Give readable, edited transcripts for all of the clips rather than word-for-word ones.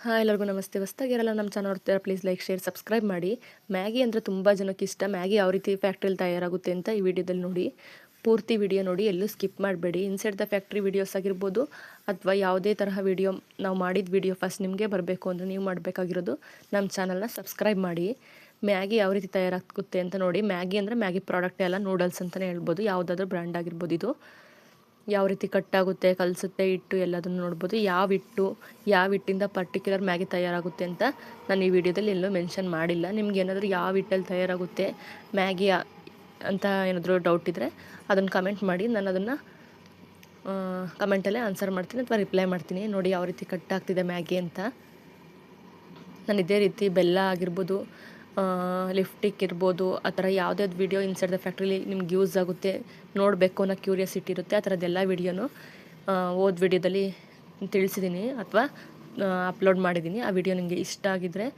Hi ಎಲ್ಲರಿಗೂ ನಮಸ್ತೆ. ಹೊಸ್ದಾಗಿರಲ್ಲ ನಮ್ಮ ಚಾನಲ್ ನೋಡ್ತೀರಾ, ಪ್ಲೀಸ್ ಲೈಕ್ ಶೇರ್ ಸಬ್ಸ್ಕ್ರೈಬ್ ಮಾಡಿ. ಮ್ಯಾಗಿ ಅಂದರೆ ತುಂಬ ಜನಕ್ಕೆ ಇಷ್ಟ. ಮ್ಯಾಗಿ ಯಾವ ರೀತಿ ಫ್ಯಾಕ್ಟ್ರಿಯಲ್ಲಿ ತಯಾರಾಗುತ್ತೆ ಅಂತ ಈ ವಿಡಿಯೋದಲ್ಲಿ ನೋಡಿ. ಪೂರ್ತಿ ವಿಡಿಯೋ ನೋಡಿ, ಎಲ್ಲೂ ಸ್ಕಿಪ್ ಮಾಡಬೇಡಿ. ಇನ್ಸೈಡ್ ದ ಫ್ಯಾಕ್ಟ್ರಿ ವಿಡಿಯೋಸ್ ಆಗಿರ್ಬೋದು ಅಥವಾ ಯಾವುದೇ ತರಹ ವಿಡಿಯೋ ನಾವು ಮಾಡಿದ ವಿಡಿಯೋ ಫಸ್ಟ್ ನಿಮಗೆ ಬರಬೇಕು ಅಂದರೆ ನೀವು ಮಾಡಬೇಕಾಗಿರೋದು ನಮ್ಮ ಚಾನಲ್ನ ಸಬ್ಸ್ಕ್ರೈಬ್ ಮಾಡಿ. ಮ್ಯಾಗಿ ಯಾವ ರೀತಿ ತಯಾರಾಗುತ್ತೆ ಅಂತ ನೋಡಿ. ಮ್ಯಾಗಿ ಅಂದರೆ ಮ್ಯಾಗಿ ಪ್ರಾಡಕ್ಟ್ ಎಲ್ಲ ನೂಡಲ್ಸ್ ಅಂತಲೇ ಹೇಳ್ಬೋದು, ಯಾವುದಾದ್ರೂ ಬ್ರ್ಯಾಂಡ್ ಆಗಿರ್ಬೋದು. ಇದು ಯಾವ ರೀತಿ ಕಟ್ಟಾಗುತ್ತೆ, ಕಲಸುತ್ತೆ, ಹಿಟ್ಟು ಎಲ್ಲದನ್ನು ನೋಡ್ಬೋದು. ಯಾವ ಹಿಟ್ಟಿಂದ ಪರ್ಟಿಕ್ಯುಲರ್ ಮ್ಯಾಗಿ ತಯಾರಾಗುತ್ತೆ ಅಂತ ನಾನು ಈ ವಿಡಿಯೋದಲ್ಲಿ ಎಲ್ಲೂ ಮೆನ್ಷನ್ ಮಾಡಿಲ್ಲ. ನಿಮ್ಗೆ ಏನಾದರೂ ಯಾವ ಹಿಟ್ಟಲ್ಲಿ ತಯಾರಾಗುತ್ತೆ ಮ್ಯಾಗಿ ಅಂತ ಏನಾದರೂ ಡೌಟ್ ಇದ್ದರೆ ಅದನ್ನು ಕಮೆಂಟ್ ಮಾಡಿ. ನಾನು ಅದನ್ನು ಕಮೆಂಟಲ್ಲೇ ಆನ್ಸರ್ ಮಾಡ್ತೀನಿ ಅಥವಾ ರಿಪ್ಲೈ ಮಾಡ್ತೀನಿ. ನೋಡಿ ಯಾವ ರೀತಿ ಕಟ್ಟಾಗ್ತಿದೆ ಮ್ಯಾಗಿ ಅಂತ. ನಾನು ಇದೇ ರೀತಿ ಬೆಲ್ಲ ಆಗಿರ್ಬೋದು, ಲಿಫ್ಟಿಕ್ ಇರ್ಬೋದು, ಆ ಥರ ಯಾವುದ್ಯಾವ್ದು ವೀಡಿಯೋ ಇನ್ಸೈಡ್ ದ ಫ್ಯಾಕ್ಟ್ರಿಲಿ ನಿಮ್ಗೆ ಯೂಸ್ ಆಗುತ್ತೆ ನೋಡಬೇಕು ಅನ್ನೋ ಕ್ಯೂರಿಯಾಸಿಟಿ ಇರುತ್ತೆ, ಆ ಥರದ್ದೆಲ್ಲ ವೀಡಿಯೋನು ಓದ್ ವಿಡಿಯೋದಲ್ಲಿ ತಿಳಿಸಿದ್ದೀನಿ ಅಥವಾ ಅಪ್ಲೋಡ್ ಮಾಡಿದ್ದೀನಿ. ಆ ವಿಡಿಯೋ ನಿಮಗೆ ಇಷ್ಟ ಆಗಿದ್ದರೆ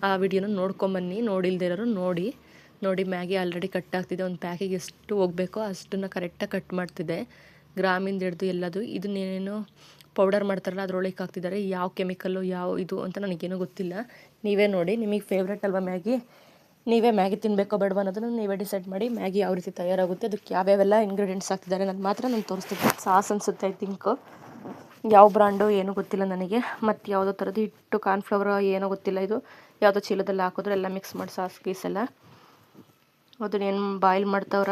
ಆ ವಿಡಿಯೋನ ನೋಡ್ಕೊಂಬನ್ನಿ. ನೋಡಿಲ್ದೇ ಇರೋರು ನೋಡಿ ಮ್ಯಾಗಿ ಆಲ್ರೆಡಿ ಕಟ್ ಆಗ್ತಿದೆ. ಒಂದು ಪ್ಯಾಕಿಗೆ ಎಷ್ಟು ಹೋಗಬೇಕೋ ಅಷ್ಟನ್ನು ಕರೆಕ್ಟಾಗಿ ಕಟ್ ಮಾಡ್ತಿದೆ, ಗ್ರಾಮಿಂದ ಹಿಡ್ದು ಎಲ್ಲದು. ಇದನ್ನೇನೇನು ಪೌಡರ್ ಮಾಡ್ತಾರಲ್ಲ ಅದ್ರೊಳಗೆ ಹಾಕ್ತಿದ್ದಾರೆ. ಯಾವ ಕೆಮಿಕಲ್ಲು ಯಾವ ಇದು ಅಂತ ನನಗೇನೂ ಗೊತ್ತಿಲ್ಲ. ನೀವೇ ನೋಡಿ, ನಿಮಗೆ ಫೇವ್ರೆಟ್ ಅಲ್ವಾ ಮ್ಯಾಗಿ, ನೀವೇ ಮ್ಯಾಗಿ ತಿನ್ನಬೇಕೋ ಬೇಡವಾ ಅನ್ನೋದನ್ನು ನೀವೇ ಡಿಸೈಡ್ ಮಾಡಿ. ಮ್ಯಾಗಿ ಯಾವ ರೀತಿ ತಯಾರಾಗುತ್ತೆ, ಅದಕ್ಕೆ ಯಾವ್ಯಾವೆಲ್ಲ ಇಂಗ್ರೀಡಿಯೆಂಟ್ಸ್ ಹಾಕ್ತಿದ್ದಾರೆ ನಾನು ತೋರಿಸ್ತಿದ್ದೆ. ಸಾಸ್ ಅನಿಸುತ್ತೆ, ಐ ಥಿಂಕ್. ಯಾವ ಬ್ರ್ಯಾಂಡು ಏನೂ ಗೊತ್ತಿಲ್ಲ ನನಗೆ. ಮತ್ತು ಯಾವುದೋ ಥರದ್ದು ಹಿಟ್ಟು, ಕಾರ್ನ್ಫ್ಲವರ್ ಏನೋ ಗೊತ್ತಿಲ್ಲ. ಇದು ಯಾವುದೋ ಚೀಲದಲ್ಲಿ ಹಾಕಿದ್ರೆ ಎಲ್ಲ ಮಿಕ್ಸ್ ಮಾಡಿ ಸಾಸ್ ಗೀಸ್ ಎಲ್ಲ ಅದನ್ನೇನು ಬಾಯ್ಲ್ ಮಾಡ್ತಾವ್ರ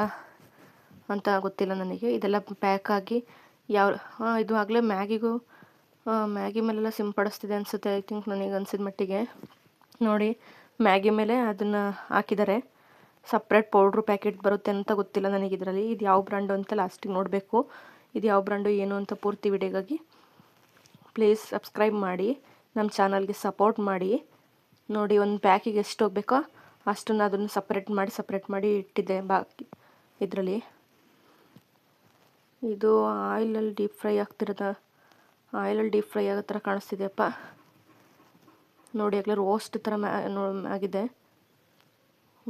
ಅಂತ ಗೊತ್ತಿಲ್ಲ ನನಗೆ. ಇದೆಲ್ಲ ಪ್ಯಾಕ್ ಆಗಿ ಇದು ಆಗಲೇ ಮ್ಯಾಗಿ ಮೇಲೆಲ್ಲ ಸಿಂಪಡಿಸ್ತಿದೆ ಅನಿಸುತ್ತೆ, ಐ ಥಿಂಕ್. ನನಗೆ ಅನಿಸಿದ ಮಟ್ಟಿಗೆ ನೋಡಿ, ಮ್ಯಾಗಿ ಮೇಲೆ ಅದನ್ನು ಹಾಕಿದ್ದಾರೆ. ಸಪ್ರೇಟ್ ಪೌಡ್ರು ಪ್ಯಾಕೆಟ್ ಬರುತ್ತೆ ಅಂತ ಗೊತ್ತಿಲ್ಲ ನನಗೆ ಇದರಲ್ಲಿ. ಇದು ಯಾವ ಬ್ರ್ಯಾಂಡು ಅಂತ ಲಾಸ್ಟಿಗೆ ನೋಡಬೇಕು. ಇದು ಯಾವ ಬ್ರ್ಯಾಂಡು ಏನು ಅಂತ ಪೂರ್ತಿ ವಿಡಿಯೋಗಾಗಿ ಪ್ಲೀಸ್ ಸಬ್ಸ್ಕ್ರೈಬ್ ಮಾಡಿ, ನಮ್ಮ ಚಾನಲ್ಗೆ ಸಪೋರ್ಟ್ ಮಾಡಿ. ನೋಡಿ, ಒಂದು ಪ್ಯಾಕಿಗೆ ಎಷ್ಟು ಹೋಗಬೇಕೋ ಅಷ್ಟನ್ನು ಅದನ್ನು ಸಪ್ರೇಟ್ ಮಾಡಿ ಇಟ್ಟಿದ್ದೆ ಬಾಕಿ ಇದರಲ್ಲಿ. ಇದು ಆಯಿಲಲ್ಲಿ ಡೀಪ್ ಫ್ರೈ ಆಗೋ ಥರ ಕಾಣಿಸ್ತಿದೆಯಪ್ಪ. ನೋಡಿ, ಆಗಲೇ ರೋಸ್ಟ್ ಥರ ಆಗಿದೆ.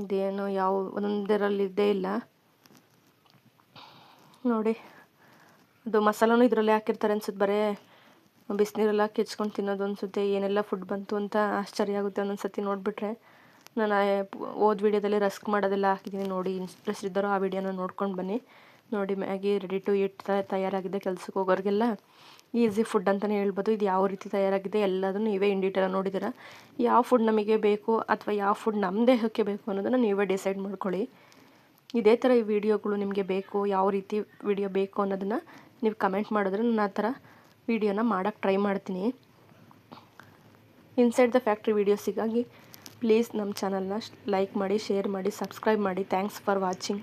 ಇದೇನು ಯಾವ ಒಂದರಲ್ಲಿ ಇದ್ದೇ ಇಲ್ಲ ನೋಡಿ. ಅದು ಮಸಾಲನೂ ಇದರಲ್ಲಿ ಹಾಕಿರ್ತಾರೆ ಅನ್ಸುತ್ತೆ. ಬರೀ ಬಿಸಿನೀರೆಲ್ಲ ಹಾಕಿ ಹೆಚ್ಕೊಂಡು ತಿನ್ನೋದು ಅನಿಸುತ್ತೆ. ಏನೆಲ್ಲ ಫುಡ್ ಬಂತು ಅಂತ ಆಶ್ಚರ್ಯ ಆಗುತ್ತೆ ಒಂದೊಂದು ಸತಿ ನೋಡಿಬಿಟ್ರೆ. ನಾನು ಓದ್ ವಿಡಿಯೋದಲ್ಲಿ ರಸ್ಕ್ ಮಾಡೋದೆಲ್ಲ ಹಾಕಿದ್ದೀನಿ ನೋಡಿ. ಇಂಟ್ರೆಸ್ಟ್ ಇದ್ದಾರೋ ಆ ವಿಡಿಯೋನ ನೋಡ್ಕೊಂಡು ಬನ್ನಿ. ನೋಡಿ, ಮ್ಯಾಗಿ ರೆಡಿ ಟು ಈಟ್ ತಯಾರಾಗಿದೆ. ಕೆಲ್ಸಕ್ಕೆ ಹೋಗೋರಿಗೆಲ್ಲ ಈಸಿ ಫುಡ್ ಅಂತಲೇ ಹೇಳ್ಬೋದು. ಇದು ಯಾವ ರೀತಿ ತಯಾರಾಗಿದೆ ಎಲ್ಲದನ್ನು ನೀವೇ ಇನ್ ಡೀಟೇಲ್ ನೋಡಿದ್ದೀರಾ. ಯಾವ ಫುಡ್ ನಮಗೆ ಬೇಕು ಅಥವಾ ಯಾವ ಫುಡ್ ನಮ್ಮ ದೇಹಕ್ಕೆ ಬೇಕು ಅನ್ನೋದನ್ನು ನೀವೇ ಡಿಸೈಡ್ ಮಾಡ್ಕೊಳ್ಳಿ. ಇದೇ ಥರ ಈ ವಿಡಿಯೋಗಳು ನಿಮಗೆ ಬೇಕು, ಯಾವ ರೀತಿ ವಿಡಿಯೋ ಬೇಕು ಅನ್ನೋದನ್ನು ನೀವು ಕಮೆಂಟ್ ಮಾಡಿದ್ರೆ ನಾನು ಆ ಥರ ವಿಡಿಯೋನ ಮಾಡೋಕ್ಕೆ ಟ್ರೈ ಮಾಡ್ತೀನಿ. ಇನ್ಸೈಡ್ ದ ಫ್ಯಾಕ್ಟ್ರಿ ವಿಡಿಯೋಸಿಗಾಗಿ ಪ್ಲೀಸ್ ನಮ್ಮ ಚಾನಲ್ನ ಲೈಕ್ ಮಾಡಿ, ಶೇರ್ ಮಾಡಿ, ಸಬ್ಸ್ಕ್ರೈಬ್ ಮಾಡಿ. Thanks for watching.